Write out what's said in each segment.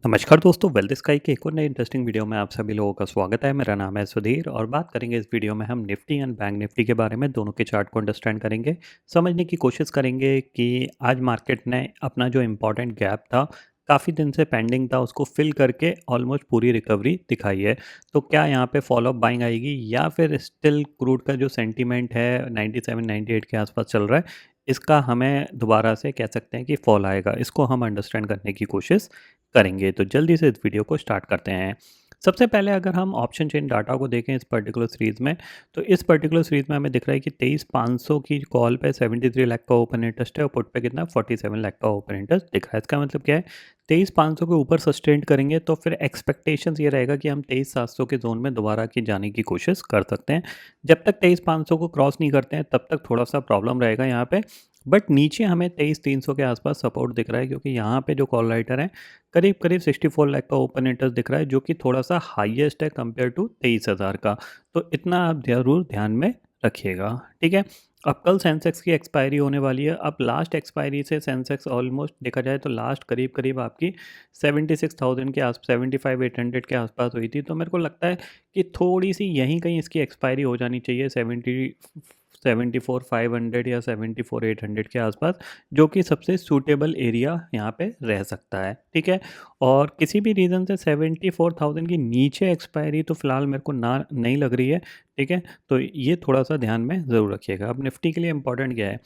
नमस्कार दोस्तों, wealth sky के एक और नए इंटरेस्टिंग वीडियो में आप सभी लोगों का स्वागत है। मेरा नाम है सुधीर और बात करेंगे इस वीडियो में हम निफ्टी एंड बैंक निफ्टी के बारे में। दोनों के चार्ट को अंडरस्टैंड करेंगे, समझने की कोशिश करेंगे कि आज मार्केट ने अपना जो इम्पोर्टेंट गैप था, काफ़ी दिन से पेंडिंग था, उसको फिल करके ऑलमोस्ट पूरी रिकवरी दिखाई है। तो क्या यहाँ पे फॉलो अप बाइंग आएगी या फिर स्टिल क्रूड का जो सेंटीमेंट है 97 98 के आसपास चल रहा है, इसका हमें दोबारा से कह सकते हैं कि फॉल आएगा। इसको हम अंडरस्टैंड करने की कोशिश करेंगे। तो जल्दी से इस वीडियो को स्टार्ट करते हैं। सबसे पहले अगर हम ऑप्शन चेन डाटा को देखें इस पर्टिकुलर सीरीज़ में, तो इस पर्टिकुलर सीरीज़ में हमें दिख रहा है कि 23,500 की कॉल पे 73 लाख का ओपन इंटरेस्ट है और पुट पे कितना 47 लाख का ओपन इंटरेस्ट दिख रहा है। इसका मतलब क्या है, 23,500 के ऊपर सस्टेन करेंगे तो फिर एक्सपेक्टेशंस ये रहेगा कि हम 23,700 के जोन में दोबारा की जाने की कोशिश कर सकते हैं। जब तक 23,500 को क्रॉस नहीं करते हैं तब तक थोड़ा सा प्रॉब्लम रहेगा यहाँ पे। बट नीचे हमें 23,300 के आसपास सपोर्ट दिख रहा है, क्योंकि यहाँ पे जो कॉल राइटर है करीब करीब 64 लाख का ओपन इंटरेस्ट दिख रहा है, जो कि थोड़ा सा हाईएस्ट है कंपेयर टू 23,000 का। तो इतना आप जरूर ध्यान में रखिएगा, ठीक है। अब कल सेंसेक्स की एक्सपायरी होने वाली है। अब लास्ट एक्सपायरी से सेंसेक्स ऑलमोस्ट देखा जाए तो लास्ट करीब करीब आपकी 76,000 के आस 75,800 के आसपास हुई थी। तो मेरे को लगता है कि थोड़ी सी यहीं कहीं इसकी एक्सपायरी हो जानी चाहिए 74,500 या 74,800 के आसपास, जो कि सबसे सूटेबल एरिया यहाँ पे रह सकता है, ठीक है। और किसी भी रीज़न से 74,000 की नीचे एक्सपायरी तो फिलहाल मेरे को ना नहीं लग रही है, ठीक है। तो ये थोड़ा सा ध्यान में ज़रूर रखिएगा। अब निफ्टी के लिए इंपॉर्टेंट क्या है,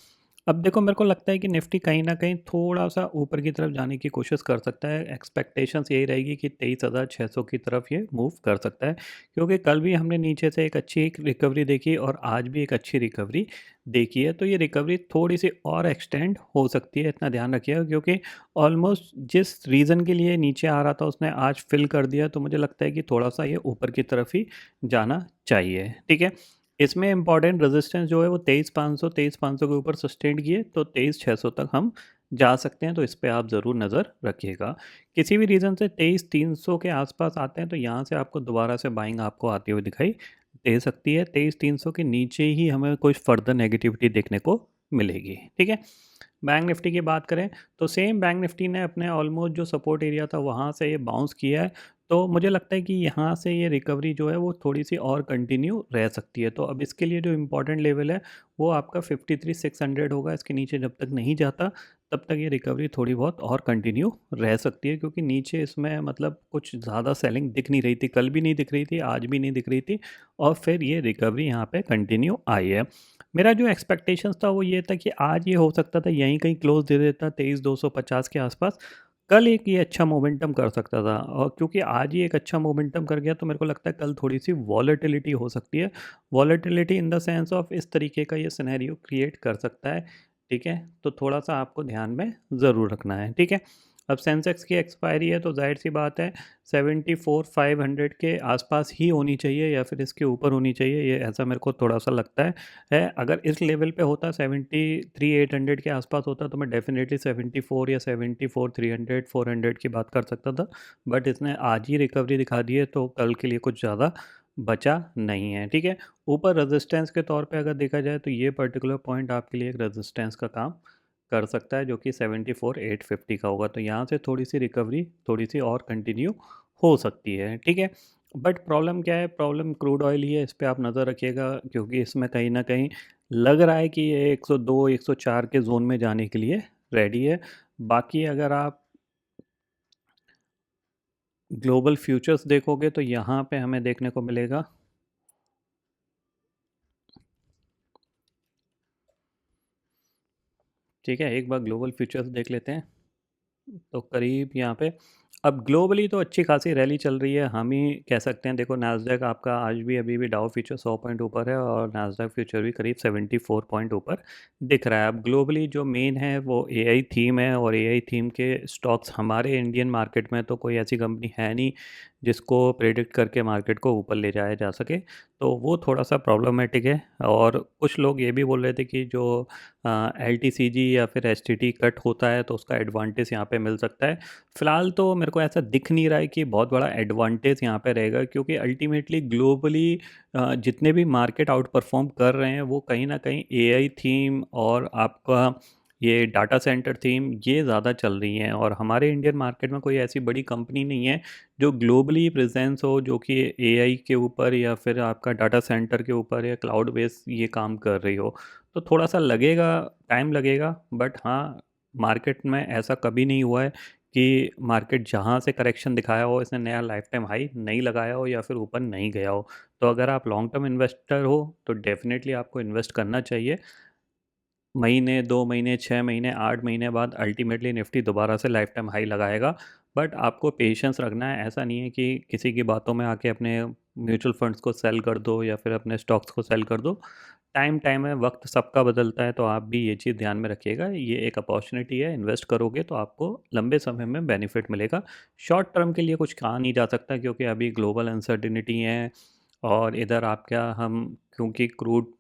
अब देखो मेरे को लगता है कि निफ्टी कहीं न कहीं थोड़ा-सा ऊपर की तरफ जाने की कोशिश कर सकता है। एक्सपेक्टेशंस यही रहेगी कि 23,600 की तरफ ये मूव कर सकता है, क्योंकि कल भी हमने नीचे से एक अच्छी एक रिकवरी देखी और आज भी एक अच्छी रिकवरी देखी है। तो ये रिकवरी थोड़ी-सी और एक्सटेंड हो सकती है, इतना ध्यान रखिएगा, क्योंकि ऑलमोस्ट जिस रीज़न के लिए नीचे आ रहा था उसने आज फिल कर दिया। तो मुझे लगता है कि थोड़ा-सा ये ऊपर की तरफ ही जाना चाहिए, ठीक है। इसमें इम्पॉर्टेंट रेजिस्टेंस जो है वो 23,500 के ऊपर सस्टेंड किए तो 23,600 तक हम जा सकते हैं। तो इस पे आप ज़रूर नज़र रखिएगा। किसी भी रीज़न से 23,300 के आसपास आते हैं तो यहाँ से आपको दोबारा से बाइंग आपको आती हुई दिखाई दे सकती है। 23,300 के नीचे ही हमें कुछ फर्दर नेगेटिविटी देखने को मिलेगी, ठीक है। बैंक निफ्टी की बात करें तो सेम बैंक निफ्टी ने अपने ऑलमोस्ट जो सपोर्ट एरिया था वहाँ से ये बाउंस किया है। तो मुझे लगता है कि यहाँ से ये रिकवरी जो है वो थोड़ी सी और कंटिन्यू रह सकती है। तो अब इसके लिए जो इम्पोर्टेंट लेवल है वो आपका 53,600 होगा। इसके नीचे जब तक नहीं जाता तब तक ये रिकवरी थोड़ी बहुत और कंटिन्यू रह सकती है, क्योंकि नीचे इसमें मतलब कुछ ज़्यादा सेलिंग दिख नहीं रही थी, कल भी नहीं दिख रही थी, आज भी नहीं दिख रही थी, और फिर ये रिकवरी यहाँ पे कंटिन्यू आई है। मेरा जो एक्सपेक्टेशंस था वो ये था कि आज ये हो सकता था यहीं कहीं क्लोज दे देता 23,250 के आसपास। कल एक ये अच्छा मोमेंटम कर सकता था, और क्योंकि आज ही एक अच्छा मोमेंटम कर गया तो मेरे को लगता है कल थोड़ी सी वॉलेटिलिटी हो सकती है। Volatility in the sense of इस तरीके का ये सिनेरियो क्रिएट कर सकता है, ठीक है। तो थोड़ा सा आपको ध्यान में ज़रूर रखना है, ठीक है। अब सेंसेक्स की एक्सपायरी है तो जाहिर सी बात है 74,500 के आसपास ही होनी चाहिए या फिर इसके ऊपर होनी चाहिए, ये ऐसा मेरे को थोड़ा सा लगता है। अगर इस लेवल पे होता 73,800 के आसपास होता तो मैं डेफिनेटली 74 या 74,300 400 की बात कर सकता था। बट इसने आज ही रिकवरी दिखा दी है तो कल के लिए कुछ ज़्यादा बचा नहीं है, ठीक है। ऊपर रेजिस्टेंस के तौर पे अगर देखा जाए तो ये पर्टिकुलर पॉइंट आपके लिए एक रेजिस्टेंस का काम कर सकता है, जो कि 74,850 का होगा। तो यहाँ से थोड़ी सी रिकवरी थोड़ी सी और कंटिन्यू हो सकती है, ठीक है। बट प्रॉब्लम क्या है, प्रॉब्लम क्रूड ऑयल ही है। इस पे आप नज़र रखिएगा, क्योंकि इसमें कहीं न कहीं लग रहा है कि ये 102 104 के ज़ोन में जाने के लिए रेडी है। बाकी अगर आप ग्लोबल फ्यूचर्स देखोगे तो यहाँ पे हमें देखने को मिलेगा, ठीक है। एक बार ग्लोबल फ्यूचर्स देख लेते हैं। तो करीब यहाँ पे अब ग्लोबली तो अच्छी खासी रैली चल रही है, हम ही कह सकते हैं। देखो नास्डैक आपका आज भी अभी भी डाउ फ्यूचर 100 पॉइंट ऊपर है और नास्डैक फ्यूचर भी करीब 74 पॉइंट ऊपर दिख रहा है। अब ग्लोबली जो मेन है वो एआई थीम है, और एआई थीम के स्टॉक्स हमारे इंडियन मार्केट में तो कोई ऐसी कंपनी है नहीं जिसको प्रेडिक्ट करके मार्केट को ऊपर ले जाया जा सके। तो वो थोड़ा सा प्रॉब्लमेटिक है। और कुछ लोग ये भी बोल रहे थे कि जो एल टी सी जी या फिर एस टी टी कट होता है तो उसका एडवांटेज यहाँ पे मिल सकता है। फ़िलहाल तो मेरे को ऐसा दिख नहीं रहा है कि बहुत बड़ा एडवांटेज यहाँ पे रहेगा, क्योंकि अल्टीमेटली ग्लोबली जितने भी मार्केट आउट परफॉर्म कर रहे हैं वो कहीं ना कहीं एआई थीम और आपका ये डाटा सेंटर थीम ये ज़्यादा चल रही हैं, और हमारे इंडियन मार्केट में कोई ऐसी बड़ी कंपनी नहीं है जो ग्लोबली प्रेजेंस हो, जो कि एआई के ऊपर या फिर आपका डाटा सेंटर के ऊपर या क्लाउड बेस ये काम कर रही हो। तो थोड़ा सा लगेगा, टाइम लगेगा, बट हाँ, मार्केट में ऐसा कभी नहीं हुआ है कि मार्केट जहाँ से करेक्शन दिखाया हो इसने नया लाइफ टाइम हाई नहीं लगाया हो या फिर ऊपर नहीं गया हो। तो अगर आप लॉन्ग टर्म इन्वेस्टर हो तो डेफिनेटली आपको इन्वेस्ट करना चाहिए। महीने, 2 महीने, 6 महीने, 8 महीने बाद अल्टीमेटली निफ्टी दोबारा से लाइफ टाइम हाई लगाएगा। बट आपको पेशेंस रखना है, ऐसा नहीं है कि किसी की बातों में आके अपने म्यूचुअल फंड्स को सेल कर दो या फिर अपने स्टॉक्स को सेल कर दो। टाइम टाइम है, वक्त सबका बदलता है, तो आप भी ये चीज़ ध्यान में रखिएगा। ये एक अपॉर्चुनिटी है, इन्वेस्ट करोगे तो आपको लंबे समय में बेनिफिट मिलेगा। शॉर्ट टर्म के लिए कुछ कहा नहीं जा सकता क्योंकि अभी ग्लोबल अनसर्टिनिटी है, और इधर आप क्या, हम क्योंकि क्रूड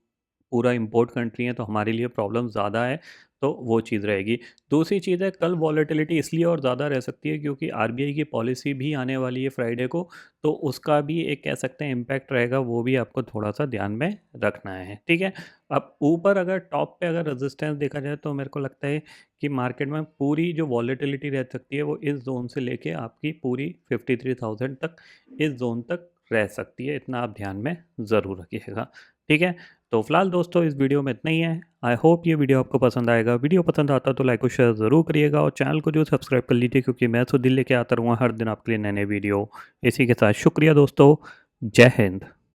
पूरा इंपोर्ट कंट्री है तो हमारे लिए प्रॉब्लम ज़्यादा है, तो वो चीज़ रहेगी। दूसरी चीज़ है, कल वॉलेटिलिटी इसलिए और ज़्यादा रह सकती है क्योंकि आरबीआई की पॉलिसी भी आने वाली है फ्राइडे को, तो उसका भी एक कह सकते हैं इम्पैक्ट रहेगा, वो भी आपको थोड़ा सा ध्यान में रखना है, ठीक है। अब ऊपर अगर टॉप पे अगर रेजिस्टेंस देखा जाए तो मेरे को लगता है कि मार्केट में पूरी जो वॉलेटिलिटी रह सकती है वो इस जोन से लेके आपकी पूरी 53,000 तक, इस जोन तक रह सकती है। इतना आप ध्यान में ज़रूर रखिएगा, ठीक है। तो फिलहाल दोस्तों इस वीडियो में इतना ही है। आई होप ये वीडियो आपको पसंद आएगा। वीडियो पसंद आता तो लाइक और शेयर ज़रूर करिएगा, और चैनल को जो सब्सक्राइब कर लीजिए क्योंकि मैं तो दिल लेके आता रहूँगा हर दिन आपके लिए नए नए वीडियो। इसी के साथ शुक्रिया दोस्तों, जय हिंद।